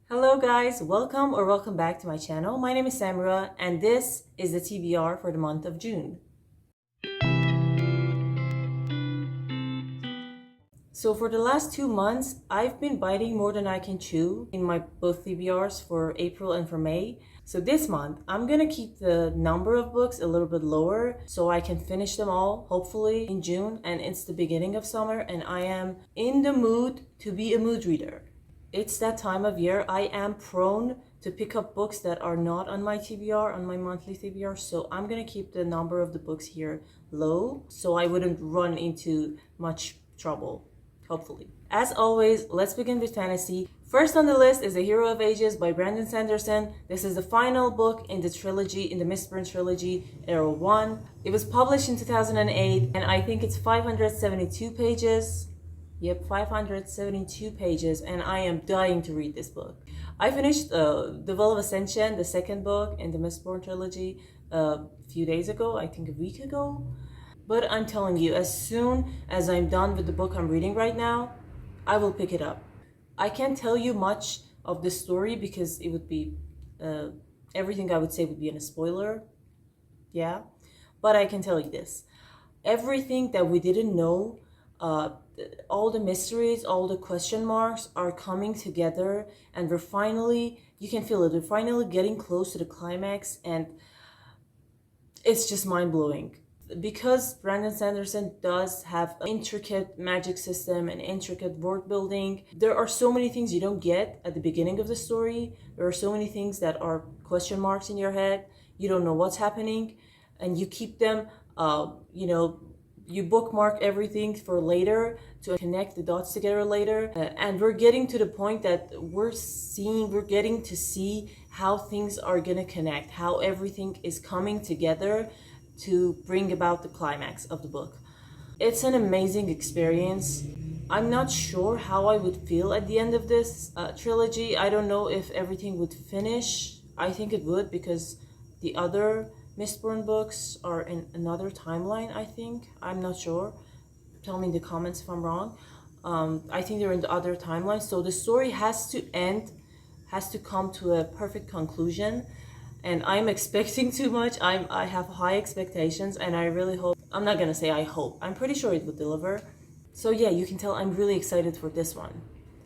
Hello guys, welcome back to my channel. My name is Samura and this is the TBR for the month of June. So for the last 2 months, I've been biting more than I can chew in my both TBRs for April and for May. So this month, I'm gonna keep the number of books a little bit lower so I can finish them all, hopefully in June, and it's the beginning of summer and I am in the mood to be a mood reader. It's that time of year. I am prone to pick up books that are not on my TBR, on my monthly TBR, so I'm gonna keep the number of the books here low so I wouldn't run into much trouble, hopefully. As always, let's begin with fantasy. First on the list is The Hero of Ages by Brandon Sanderson. This is the final book in the trilogy, in the Mistborn trilogy, Era 1. It was published in 2008 and I think it's 572 pages. Yep, 572 pages, and I am dying to read this book. I finished The Well of Ascension, the second book in the Mistborn trilogy, a few days ago, I think a week ago. But I'm telling you, as soon as I'm done with the book I'm reading right now, I will pick it up. I can't tell you much of the story because it would be, everything I would say would be in a spoiler. Yeah, but I can tell you this. Everything that we didn't know, all the mysteries, all the question marks are coming together and we're finally, you can feel it, we're finally getting close to the climax and it's just mind-blowing. Because Brandon Sanderson does have an intricate magic system and intricate world building, there are so many things you don't get at the beginning of the story. There are so many things that are question marks in your head. You don't know what's happening and you keep them, you bookmark everything for later to connect the dots together later. And we're getting to the point that we're getting to see how things are gonna connect, how everything is coming together to bring about the climax of the book. It's an amazing experience. I'm not sure how I would feel at the end of this trilogy. I don't know if everything would finish. I think it would because the other Mistborn books are in another timeline, I think. I'm not sure. Tell me in the comments if I'm wrong. I think they're in the other timeline. So the story has to end, has to come to a perfect conclusion. And I'm expecting too much. I have high expectations and I really hope, I'm not gonna say I hope, I'm pretty sure it would deliver. So yeah, you can tell I'm really excited for this one.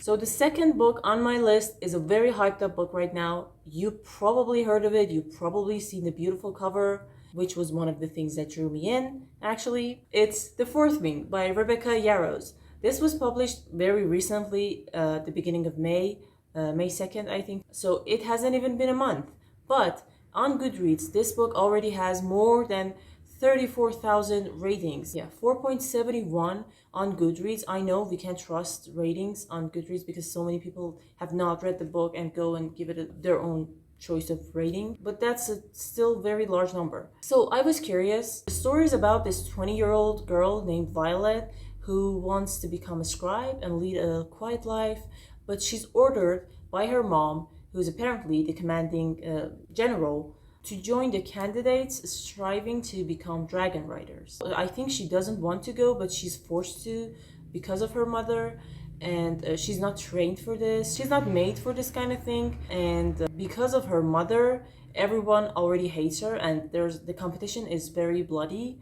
So the second book on my list is a very hyped up book right now. You probably heard of it. You've probably seen the beautiful cover, which was one of the things that drew me in, actually. It's The Fourth Wing by Rebecca Yarros. This was published very recently, the beginning of May 2nd, I think. So it hasn't even been a month. But on Goodreads, this book already has more than 34,000 ratings. Yeah, 4.71 on Goodreads. I know we can't trust ratings on Goodreads because so many people have not read the book and go and give it their own choice of rating, but that's a still very large number. So I was curious. The story is about this 20-year-old girl named Violet who wants to become a scribe and lead a quiet life, but she's ordered by her mom, who's apparently the commanding general, to join the candidates striving to become dragon riders. I think she doesn't want to go, but she's forced to because of her mother, and she's not trained for this. She's not made for this kind of thing, and because of her mother, everyone already hates her, and the competition is very bloody.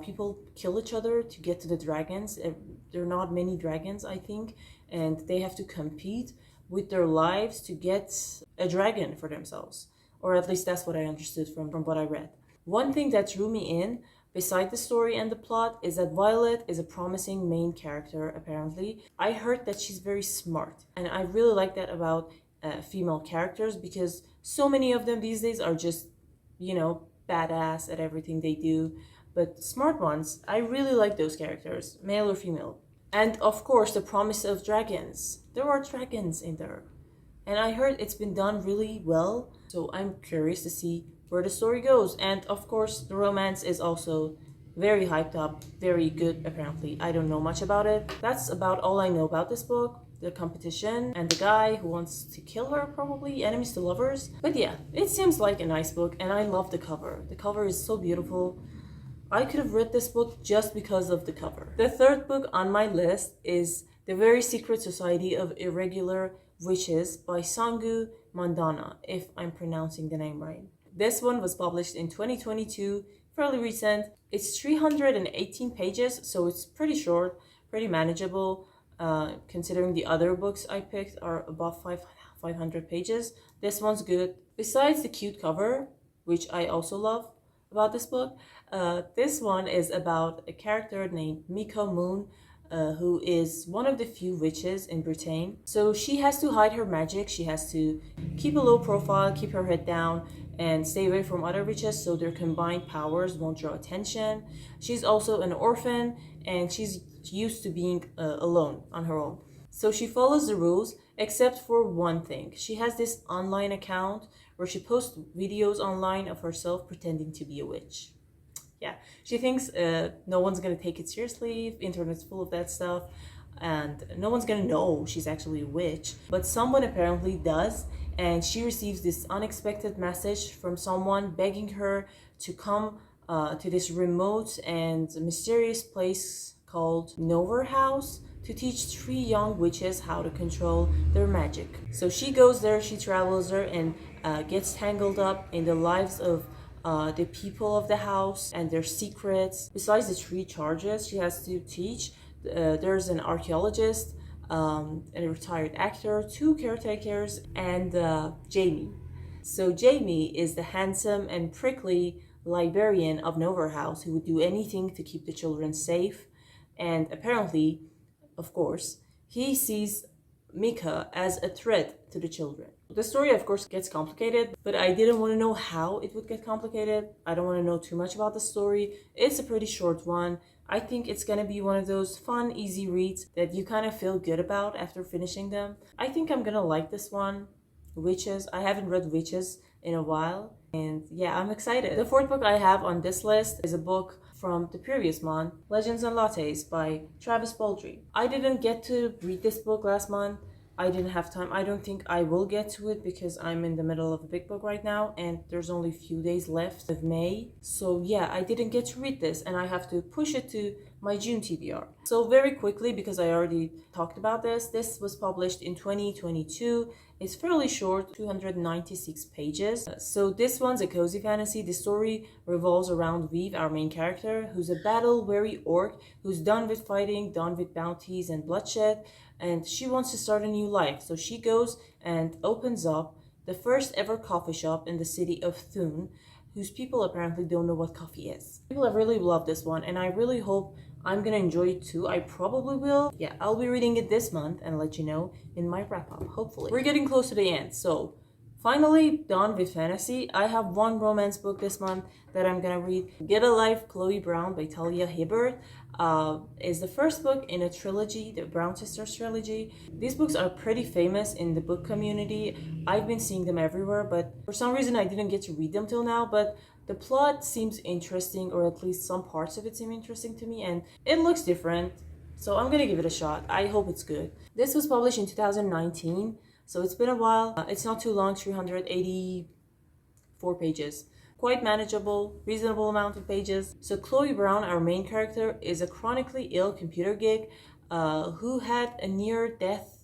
People kill each other to get to the dragons. There are not many dragons, I think, and they have to compete with their lives to get a dragon for themselves. Or at least that's what I understood from what I read. One thing that drew me in, beside the story and the plot, is that Violet is a promising main character, apparently. I heard that she's very smart, and I really like that about female characters because so many of them these days are just, badass at everything they do. But smart ones, I really like those characters, male or female. And of course, the promise of dragons. There are dragons in there. And I heard it's been done really well, so I'm curious to see where the story goes. And of course, the romance is also very hyped up, very good apparently. I don't know much about it. That's about all I know about this book. The competition and the guy who wants to kill her, probably, enemies to lovers. But yeah, it seems like a nice book and I love the cover. The cover is so beautiful. I could have read this book just because of the cover. The third book on my list is The Very Secret Society of Irregular Witches by Sangu Mandanna, if I'm pronouncing the name right. This one was published in 2022, fairly recent. It's 318 pages, so it's pretty short, pretty manageable, considering the other books I picked are above 500 pages. This one's good. Besides the cute cover, which I also love about this book, this one is about a character named Miko Moon, who is one of the few witches in Britain. So she has to hide her magic, she has to keep a low profile, keep her head down, and stay away from other witches so their combined powers won't draw attention. She's also an orphan, and she's used to being alone on her own. So she follows the rules, except for one thing. She has this online account where she posts videos online of herself pretending to be a witch. Yeah, she thinks no one's gonna take it seriously, the internet's full of that stuff, and no one's gonna know she's actually a witch. But someone apparently does, and she receives this unexpected message from someone begging her to come to this remote and mysterious place called Nowhere House to teach 3 young witches how to control their magic. So she goes there, she travels there, and gets tangled up in the lives of the people of the house and their secrets. Besides the 3 charges she has to teach, there's an archaeologist, a retired actor, 2 caretakers, and Jamie. So Jamie is the handsome and prickly librarian of Nowhere House who would do anything to keep the children safe. And apparently, of course, he sees Mika as a threat to the children. The story, of course, gets complicated, but I didn't want to know how it would get complicated. I don't want to know too much about the story. It's a pretty short one. I think it's gonna be one of those fun, easy reads that you kind of feel good about after finishing them. I think I'm gonna like this one. Witches. I haven't read Witches in a while, and yeah, I'm excited. The 4th book I have on this list is a book from the previous month, Legends and Lattes by Travis Baldree. I didn't get to read this book last month. I didn't have time. I don't think I will get to it because I'm in the middle of a big book right now and there's only a few days left of May. So yeah, I didn't get to read this and I have to push it to my June TBR. So very quickly, because I already talked about this was published in 2022. It's fairly short, 296 pages. So this one's a cozy fantasy. The story revolves around Vive, our main character, who's a battle-weary orc who's done with fighting, done with bounties and bloodshed, and she wants to start a new life. So she goes and opens up the first ever coffee shop in the city of Thun, whose people apparently don't know what coffee is. People have really loved this one, and I really hope I'm gonna enjoy it too. I probably will. Yeah, I'll be reading it this month and let you know in my wrap-up, hopefully. We're getting close to the end, so finally done with fantasy. I have one romance book this month that I'm gonna read. Get a Life, Chloe Brown by Talia Hibbert is the first book in a trilogy, the Brown Sisters trilogy. These books are pretty famous in the book community. I've been seeing them everywhere, but for some reason I didn't get to read them till now, but the plot seems interesting, or at least some parts of it seem interesting to me, and it looks different, so I'm gonna give it a shot. I hope it's good. This was published in 2019, so it's been a while. It's not too long, 384 pages. Quite manageable, reasonable amount of pages. So Chloe Brown, our main character, is a chronically ill computer geek who had a near-death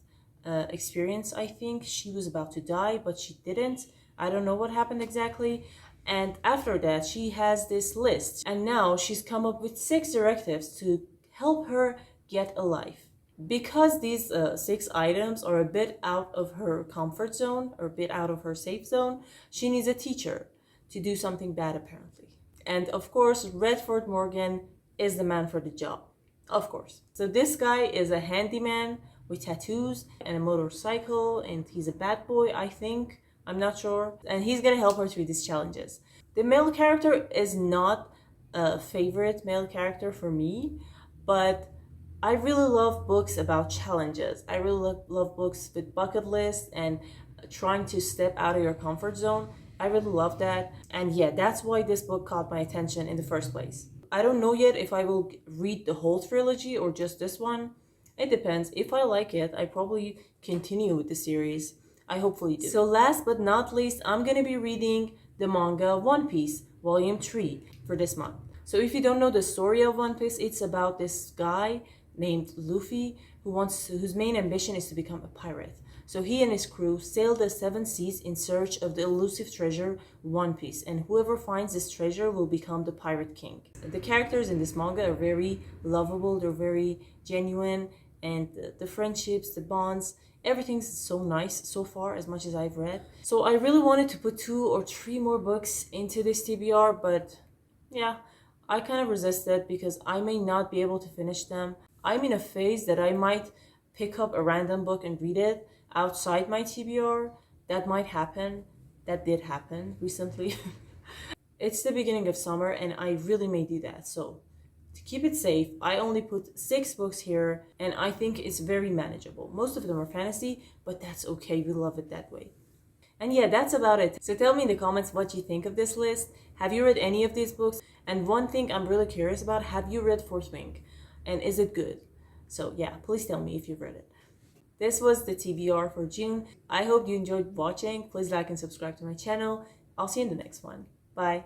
experience, I think. She was about to die, but she didn't. I don't know what happened exactly. And after that, she has this list. And now she's come up with 6 directives to help her get a life. Because these 6 items are a bit out of her comfort zone, or a bit out of her safe zone, she needs a teacher to do something bad, apparently. And of course, Redford Morgan is the man for the job. Of course. So this guy is a handyman with tattoos and a motorcycle, and he's a bad boy, I think. I'm not sure. And he's gonna help her through these challenges. The male character is not a favorite male character for me, but I really love books about challenges. I really love books with bucket lists and trying to step out of your comfort zone. I really love that. And yeah, that's why this book caught my attention in the first place. I don't know yet if I will read the whole trilogy or just this one. It depends. If I like it, I probably continue with the series. I hopefully do. So last but not least, I'm gonna be reading the manga One Piece, Volume 3 for this month. So if you don't know the story of One Piece, it's about this guy named Luffy whose main ambition is to become a pirate. So he and his crew sail the 7 seas in search of the elusive treasure One Piece, and whoever finds this treasure will become the pirate king. The characters in this manga are very lovable, they're very genuine, and the friendships, the bonds, everything's so nice so far, as much as I've read. So I really wanted to put 2 or 3 more books into this TBR, but yeah, I kind of resisted because I may not be able to finish them. I'm in a phase that I might pick up a random book and read it outside my TBR. That might happen. That did happen recently. It's the beginning of summer and I really may do that. So to keep it safe, I only put 6 books here and I think it's very manageable. Most of them are fantasy, but that's okay. We love it that way. And yeah, that's about it. So tell me in the comments what you think of this list. Have you read any of these books? And one thing I'm really curious about, have you read Fourth Wing? And is it good? So yeah, please tell me if you've read it. This was the TBR for June. I hope you enjoyed watching. Please like and subscribe to my channel. I'll see you in the next one. Bye.